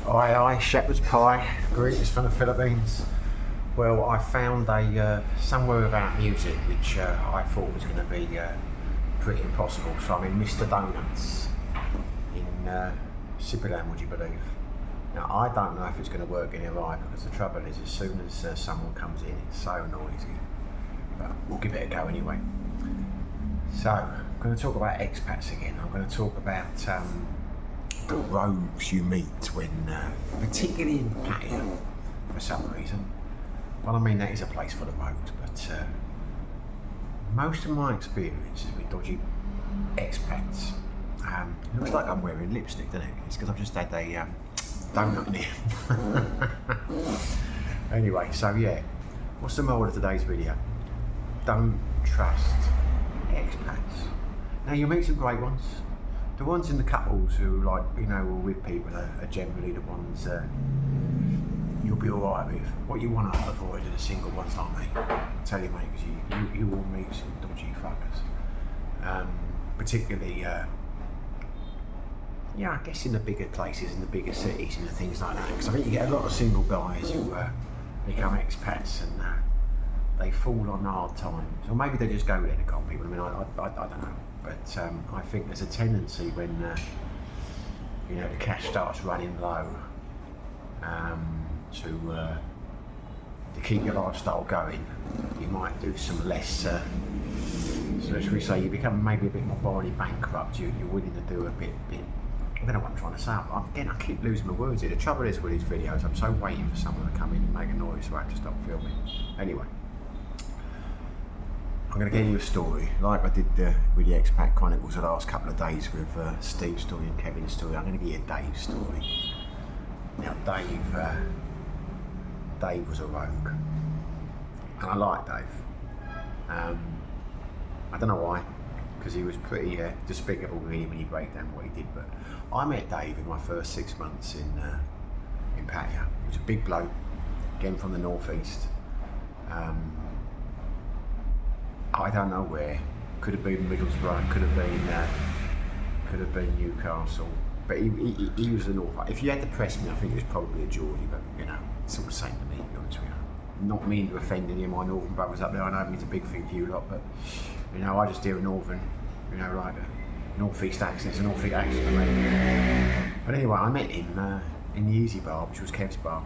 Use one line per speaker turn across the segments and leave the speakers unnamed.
Aye, shepherd's pie, greetings from the Philippines. Well, I found a somewhere without music, which I thought was going to be pretty impossible. So I'm in Mr. Donuts in Sipilan, would you believe? Now, I don't know if it's going to work in here either, because the trouble is, as soon as someone comes in, it's so noisy. But we'll give it a go anyway. So, I'm going to talk about expats again. I'm going to talk about the rogues you meet when, particularly in Pattaya, for some reason. Well, I mean, that is a place full of rogues, but most of my experiences with dodgy expats, it looks like I'm wearing lipstick, doesn't it? It's because I've just had a donut in here. Anyway, so yeah, what's the moral of today's video? Don't trust expats. Now, you'll meet some great ones. The ones in the couples who, like, you know, are with people are generally the ones you'll be alright with. What you want to avoid are the single ones like me. I tell you, mate, because you will meet some dodgy fuckers. Particularly, yeah, I guess in the bigger places, in the bigger cities and the things like that. Because I think you get a lot of single guys who become expats and they fall on hard times. Or maybe they just go there to con people. I mean, I don't know. But I think there's a tendency when you know, the cash starts running low to keep your lifestyle going. You might do some less. So should we say you become maybe a bit more morally bankrupt. You're willing to do a bit. I don't know what I'm trying to say. Again, I keep losing my words here. The trouble is with these videos, I'm so waiting for someone to come in and make a noise so I have to stop filming. Anyway. I'm going to give you a story, like I did with the Expat Chronicles the last couple of days with Steve's story and Kevin's story. I'm going to give you Dave's story. Now, Dave was a rogue, and I like Dave. I don't know why, because he was pretty despicable really when you break down what he did. But I met Dave in my first 6 months in Pattaya. He was a big bloke, again from the northeast. I don't know where. Could have been Middlesbrough, could have been Newcastle, but he was the north. If you had to press me, I think it was probably a Geordie, but you know, it's all the same to me, to be honest with you. Not meaning to offend any of my northern brothers up there. I know it's a big thing to you lot, but you know, I just hear a northern, you know, like a northeast accent. It's a northeast accent to me. But anyway, I met him in the Easy Bar, which was Kev's bar,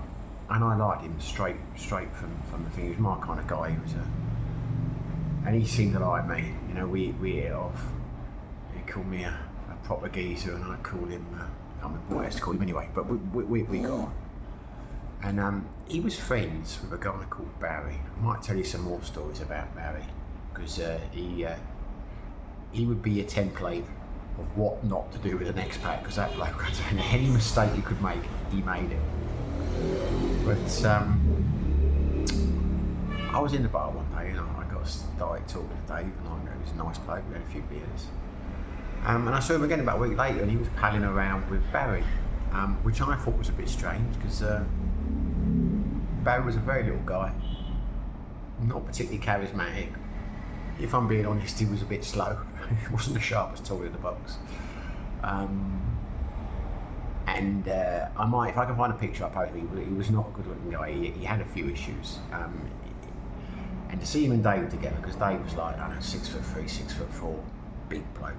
and I liked him straight from the thing. He was my kind of guy. He was and he seemed to like me, you know, we hit it off. He called me a proper geezer, and I called him, I can't remember what else to call him anyway, but we got on. And he was friends with a guy called Barry. I might tell you some more stories about Barry, because he would be a template of what not to do with an expat, because that bloke, any mistake you could make, he made it. But I was in the bar one day, and I started talking to Dave, and it was a nice bloke. We had a few beers, and I saw him again about a week later, and he was palling around with Barry, which I thought was a bit strange, because Barry was a very little guy, not particularly charismatic. If I'm being honest, he was a bit slow. He wasn't the sharpest tool in the box. And I might, if I can find a picture, I'll post it. He was not a good-looking guy. He had a few issues. And to see him and Dave together, because Dave was like, I don't know, 6'3", 6'4", big bloke.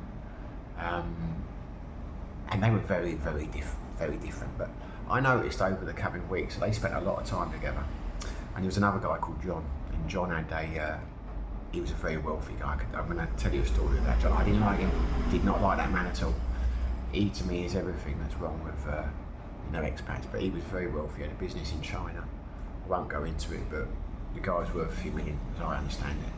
And they were very, very different. But I noticed over the coming weeks, they spent a lot of time together. And there was another guy called John, and John had he was a very wealthy guy. I'm going to tell you a story about John. I didn't like him, did not like that man at all. He, to me, is everything that's wrong with you know, expats, but he was very wealthy, he had a business in China. I won't go into it, but the guy was worth a few million, as I understand it.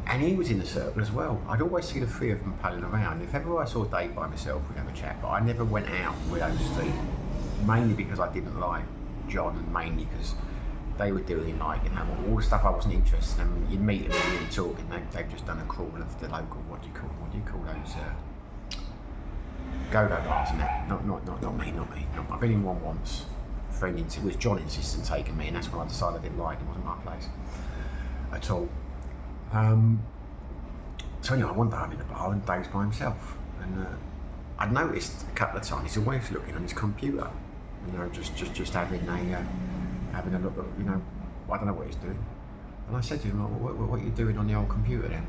And he was in the circle as well. I'd always see the three of them palling around. If ever I saw Dave by myself, we'd have a chat, but I never went out with those three, mainly because I didn't like John, and mainly because they were doing, like, you know, all the stuff I wasn't interested in. You'd meet them and you'd talk, and they've just done a crawl of the local, what do you call those, go-go bars and that. Not me. I've been in one once. It was John insisted on taking me, and that's when I decided I didn't like it. It wasn't my place at all. So anyway, one day I'm in the bar and Dave's by himself, and I'd noticed a couple of times he's always looking on his computer, you know, just having a look at, you know, I don't know what he's doing. And I said to him, what are you doing on the old computer then?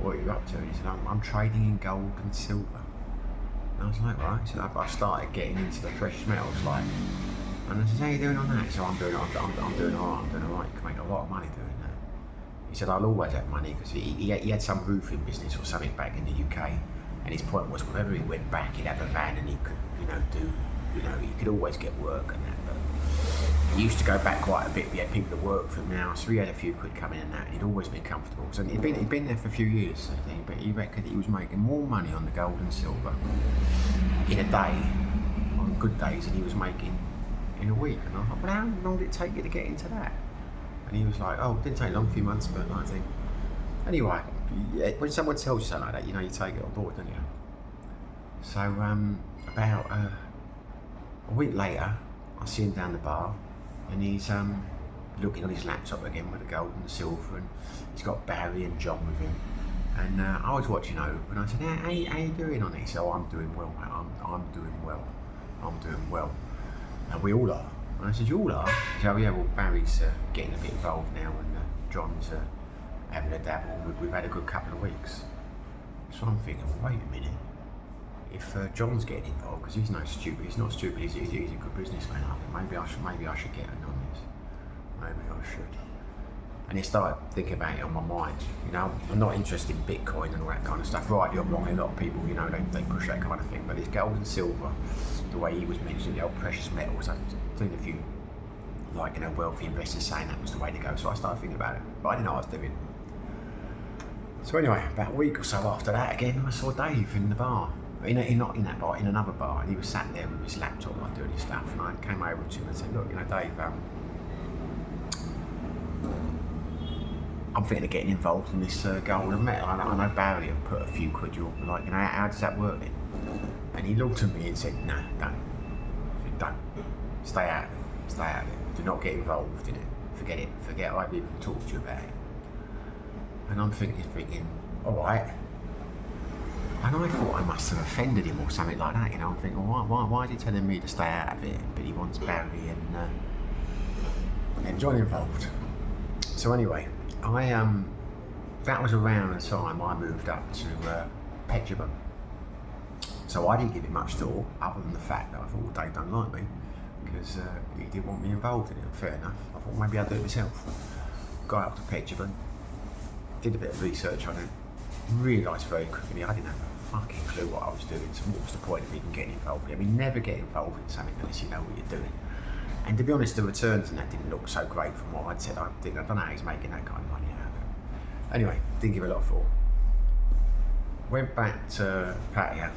What are you up to? And he said, I'm trading in gold and silver. And I was like, right. He said, I started getting into the precious metals, like. And I said, how are you doing on that? So I'm doing all right. I'm doing all right. You can make a lot of money doing that. He said, I'll always have money, because he had some roofing business or something back in the UK. And his point was, whenever he went back, he'd have a van and he could, you know, he could always get work and that. But he used to go back quite a bit. He had people that worked for him now, so he had a few quid coming in and that. And he'd always been comfortable. So he'd been there for a few years, I think, but he reckoned he was making more money on the gold and silver in a day, on good days, than he was making in a week. And I thought, well, how long did it take you to get into that? And he was like, oh, it didn't take long, a few months, but I think. Anyway, when someone tells you something like that, you know, you take it on board, don't you? So about a week later, I see him down the bar, and he's looking on his laptop again with the gold and the silver, and he's got Barry and John with him. And I was watching over, and I said, how you doing on it? He said, oh, I'm doing well, mate. I'm doing well. I'm doing well. And we all are. And I said, you all are? He said, oh yeah, well, Barry's getting a bit involved now, and John's having a dabble. We've had a good couple of weeks. So I'm thinking, well, wait a minute. If John's getting involved, because he's not stupid, he's a good businessman. I think maybe I should get in on this. Maybe I should. And he started thinking about it on my mind. You know, I'm not interested in Bitcoin and all that kind of stuff. Rightly or wrongly, a lot of people, you know, they push that kind of thing. But it's gold and silver, the way he was mentioning the old precious metals. I've seen a few, like, you know, wealthy investors saying that was the way to go. So I started thinking about it, but I didn't know what I was doing. So anyway, about a week or so after that, again, I saw Dave in the bar. Not in that bar, in another bar, and he was sat there with his laptop, like, doing his stuff. And I came over to him and said, look, you know, Dave, I'm thinking of getting involved in this gold and metal. I know Barry have put a few quid, like, you know, how does that work then? And he looked at me and said, no, don't. Stay out of it. Stay out of it. Do not get involved in it. Forget it. Forget I've even talked to you about it. And I'm thinking, all right. And I thought I must have offended him or something like that, you know. I'm thinking, well, why is he telling me to stay out of it? But he wants Barry and John involved. So anyway, that was around the time I moved up to Petrobras. So I didn't give it much thought, other than the fact that I thought, well, Dave don't like me, because he didn't want me involved in it. Fair enough. I thought maybe I'll do it myself. Got up to Petrobras, did a bit of research on it, realised very quickly I didn't have a fucking clue what I was doing. So what was the point of even getting involved? I mean, never get involved in something unless you know what you're doing. And to be honest, the returns and that didn't look so great from what I'd said. I don't know how he's making that kind of money out of it. Anyway, didn't give it a lot of thought. Went back to Pattaya.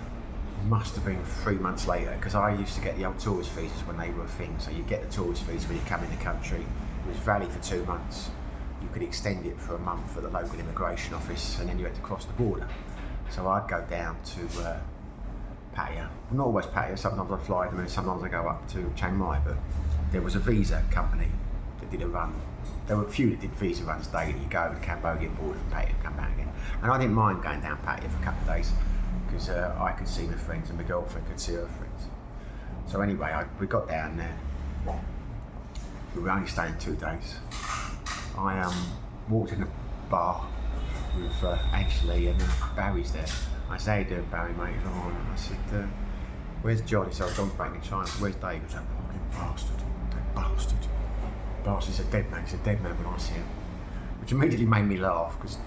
Must have been 3 months later, because I used to get the old tourist visas when they were a thing. So you get the tourist visa when you come in the country. It was valid for 2 months. You could extend it for a month at the local immigration office, and then you had to cross the border. So I'd go down to Pattaya. Well, not always Pattaya, sometimes I fly them and sometimes I go up to Chiang Mai, but there was a visa company that did a run. There were a few that did visa runs daily. You go over the Cambodian border from Pattaya and come back again. And I didn't mind going down Pattaya for a couple of days, because I could see my friends and my girlfriend could see her friends. So anyway, we got down there. We were only staying 2 days. I walked in the bar with Ashley, and Barry's there. I said, how you doing, Barry, mate? I said, where's John? He said, John's back in China. Where's Dave? He said, fucking bastard. That bastard. Bastard's a dead man. He's a dead man when I see him. Which immediately made me laugh, because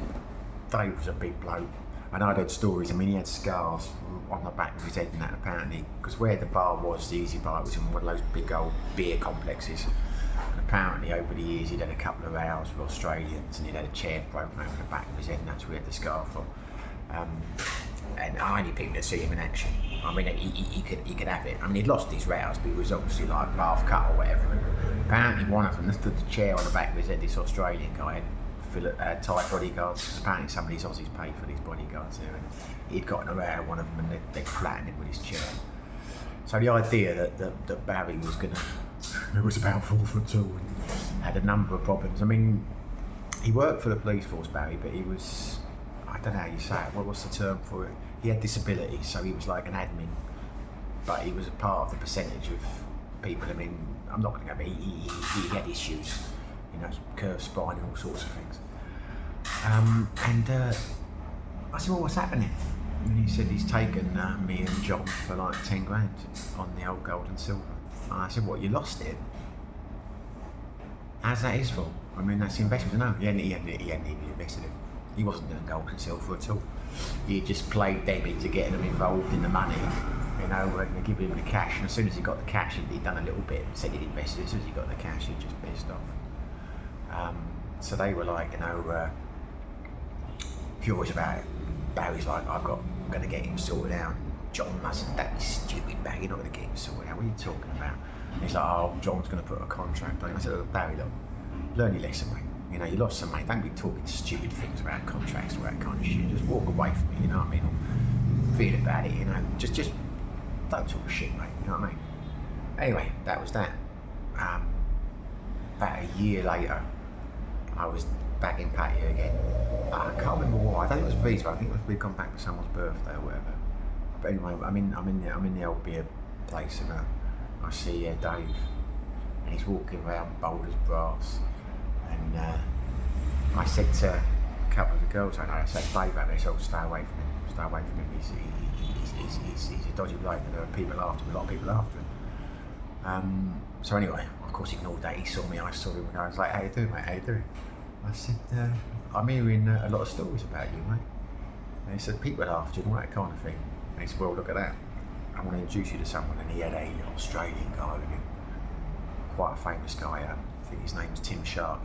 Dave was a big bloke. And I'd heard stories. I mean, he had scars on the back of his head and that, apparently. Because where the bar was, the Easy Bar, it was in one of those big old beer complexes. And apparently, over the years, he'd had a couple of rows with Australians, and he'd had a chair broken over the back of his head, and that's where he had the scar from. And I only people to see him in action. I mean, he could have it. I mean, he'd lost his rows, but he was obviously like half cut or whatever. And apparently, one of them, the chair on the back of his head, this Australian guy had Thai bodyguards, because apparently some of these Aussies paid for these bodyguards there, and he'd gotten a row one of them, and they flattened him with his chair. So the idea that Barry was who was about 4'2" and had a number of problems. I mean, he worked for the police force, Barry, but he was, I don't know how you say it, what's the term for it? He had disabilities, so he was like an admin, but he was a part of the percentage of people. I mean, I'm not going to go, but he had issues, you know, curved spine and all sorts of things. I said, well, what's happening? And he said he's taken me and John for like 10 grand on the old gold and silver. And I said, what, you lost it? How's that his fault? I mean, that's the investment. No, he hadn't even invested it. He wasn't doing gold and silver at all. He just played Debbie to get him involved in the money, you know, and give him the cash. And as soon as he got the cash, he'd done a little bit and said he'd invested it. As soon as he got the cash, he just pissed off. So they were like, you know, furious about it. Barry's like, I'm going to get him sorted out. John mustn't, that be stupid, Barry, you're not going to get him sorted out. What are you talking about? And he's like, oh, John's going to put a contract on him. I said, oh, Barry, look, learn your lesson, mate. You know, you lost some money. Don't be talking stupid things about contracts or that kind of shit. Just walk away from it, you know what I mean? Or feel about it, you know. Just don't talk shit, mate. You know what I mean? Anyway, that was that. About a year later, I was back in Patio again. I can't remember why. I think it was Visa. I think we'd gone back for someone's birthday or whatever. But anyway, I'm in the old beer place, and I see Dave, and he's walking around Boulder's Brass. And I said to a couple of the girls I know, I said, Dave out there, so stay away from him. Stay away from him. He's a dodgy bloke, and there are people after him, a lot of people after him. So anyway, of course, ignored that. He saw me, I saw him, and I was like, how you doing, mate? How you doing? I said, I'm hearing a lot of stories about you, mate. And he said, people are after you, and all that kind of thing. And he said, well, look at that. I want to introduce you to someone. And he had an Australian guy with him, quite a famous guy. I think his name's Tim Sharp.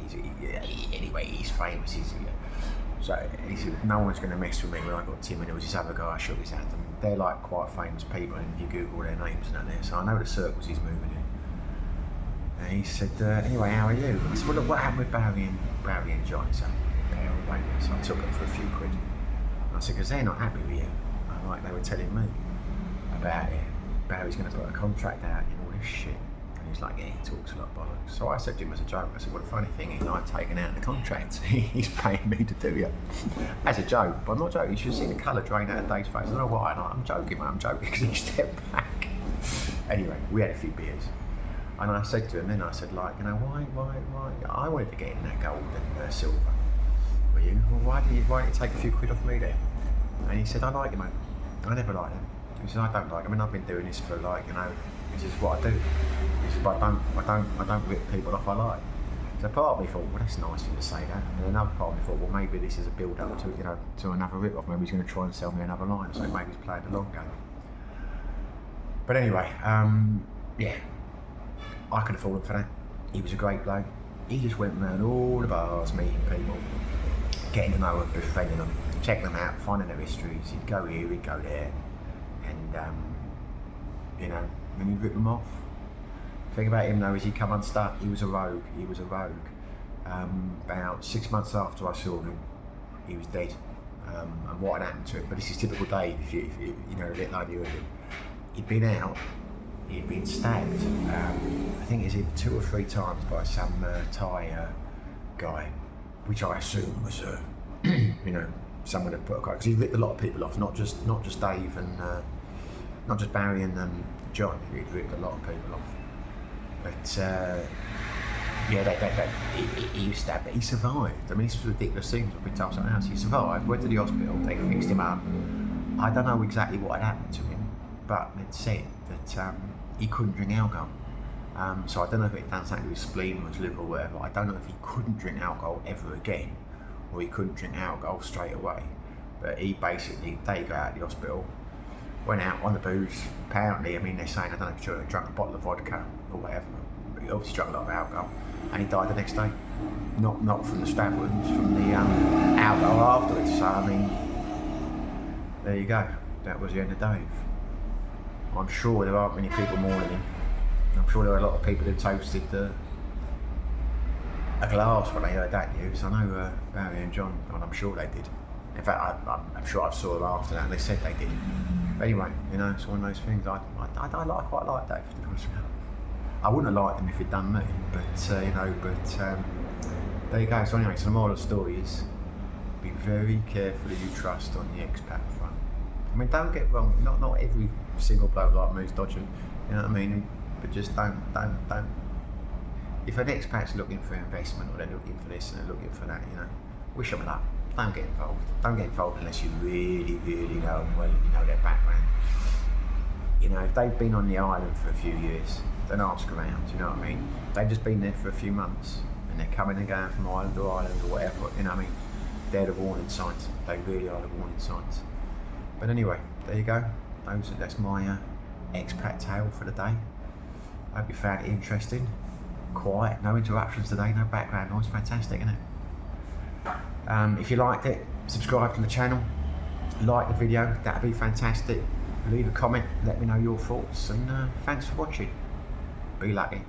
Anyway, he's famous. So he said, no one's going to mess with me when I got Tim, and there was this other guy I shook his hand, and they're like quite famous people, and if you Google their names and that there, so I know the circles he's moving in. And he said, anyway, how are you? I said, well, look, what happened with Barry and John? He said, so I took them for a few quid. And I said, because they're not happy with you. And like they were telling me about it. Barry's going to put a contract out and all this shit. He's like, yeah, he talks a lot of bollocks. So I said to him as a joke, I said, well, the funny thing is I've taken out the contract. He's paying me to do it. As a joke, but I'm not joking. You should see the colour drain out of Dave's face. I don't know why. I'm joking, mate. I'm joking because he stepped back. Anyway, we had a few beers. And I said to him, then I said, like, you know, why? I wanted to get in that gold and silver. Were you? Well, why didn't you take a few quid off me then? And he said, I like you, mate. I never liked him. He said, I don't like him. I mean, I've been doing this for like, you know, this is what I do. He said, but I don't rip people off I like. So part of me thought, well, that's nice of you to say that. And another part of me thought, well, maybe this is a build up to, you know, to another rip off. Maybe he's going to try and sell me another line. So maybe he's playing the long game. But anyway, yeah, I could have fallen for that. He was a great bloke. He just went around all the bars, meeting people, getting to know them, befriending them, checking them out, finding their histories. He'd go here, he'd go there, and you know, then he'd rip them off. The thing about him though is he come unstuck. He was a rogue. About 6 months after I saw him, he was dead. And what had happened to him? But this is typical Dave. If you know a little idea of him, he'd been out. He'd been stabbed. I think it's either 2 or 3 times by some Thai guy, which I assume was you know, someone had put a because he ripped a lot of people off, not just Dave and not just Barry and John. He'd ripped a lot of people off. But yeah, he was stabbed, but he survived. I mean, this was ridiculous things. I've been told something else. He survived. Went to the hospital. They fixed him up. I don't know exactly what had happened to him, but it said that he couldn't drink alcohol. So I don't know if it done something to his spleen or his liver or whatever. I don't know if he couldn't drink alcohol ever again, or he couldn't drink alcohol straight away. But he basically, they got out of the hospital, went out on the booze. Apparently, I mean, they're saying, I don't know if he drank a bottle of vodka or whatever. He obviously drank a lot of alcohol, and he died the next day. Not from the stab wounds, from the alcohol afterwards. So I mean, there you go. That was the end of Dave. I'm sure there aren't many people mourning him. I'm sure there are a lot of people who toasted a glass when they heard that news. I know Barry and John, and I'm sure they did. In fact, I'm sure I saw them after that, and they said they did. But anyway, you know, it's one of those things. I quite like Dave. I wouldn't have liked him if he'd done me, but you know. But there you go. So anyway, so the moral of the story is: be very careful who you trust on the expat front. I mean, don't get wrong. Not every single bloke like me is dodgy. You know what I mean? but just don't. If an expat's looking for investment, or they're looking for this and they're looking for that, you know, wish them luck. Don't get involved. Don't get involved unless you really, really know them well and you know their background. You know, if they've been on the island for a few years, then ask around, you know what I mean? They've just been there for a few months and they're coming and going from island to island or whatever, you know what I mean? They're the warning signs. They really are the warning signs. But anyway, there you go. That's my expat tale for the day. I hope you found it interesting. Quiet, no interruptions today, no background noise. Fantastic, isn't it? If you liked it, subscribe to the channel, like the video, that'd be fantastic. Leave a comment, let me know your thoughts, and thanks for watching. Be lucky.